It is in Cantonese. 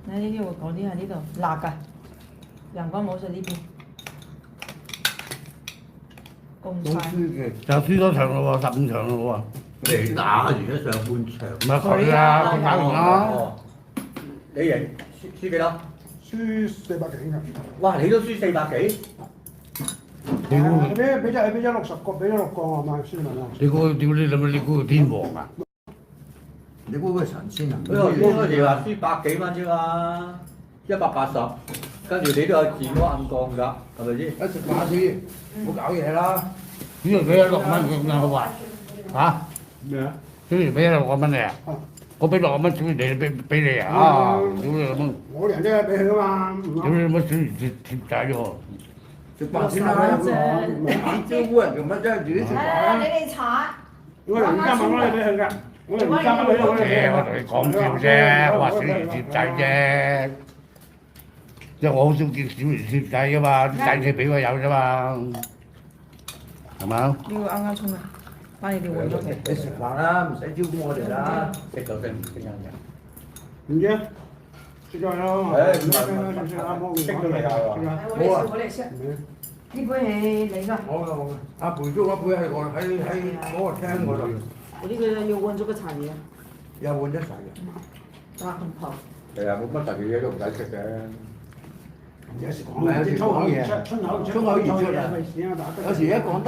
呢啲我講啲喺呢度，辣㗎，陽光冇食呢邊。公公差。司嘅就輸咗場咯喎，15場咯你打完咗上半場。喎，唔係佢啊，佢打完啦。哦，你贏輸幾多？輸400幾㗎。哇！你都輸400幾？你估俾咗60個，俾咗6個係咪先問啊？你估屌你老母，你估佢天王啊？你估佢神仙啊？佢應該就話輸百幾蚊啫嘛，180，跟住你都有自摸暗降㗎，係咪先？一食馬先，唔好搞嘢啦！呢度俾咗6蚊咁樣好話嚇？咩啊？小月俾咗6蚊你啊？我俾6蚊小月你俾你啊？啊！屌你老母！我人啫，俾佢㗎嘛。屌你老母！小月貼仔喎！食飯先啦，招呼人做乜啫？自己食飯。你哋查。我哋而家問我哋俾佢㗎，我哋而家問我哋俾佢。我同你講笑啫，我話小月貼仔啫。因為我好少見小月貼仔噶嘛，啲仔佢俾我有啫嘛，係嘛？呢個啱啱沖嘅，幫你哋換咗佢。你食飯啦，唔使招呼我哋啦。食就食，唔食人嘅。唔知啊？食咗咯。識到你啊！我嚟食。呢杯係你㗎。我嘅，阿培叔嗰杯係我喺嗰個廳嗰度，我呢個要換咗個茶葉。又換咗齊嘅。哇，咁薄。其實冇乜特別嘢都唔使食嘅。有時講啲粗口而出，有時一講得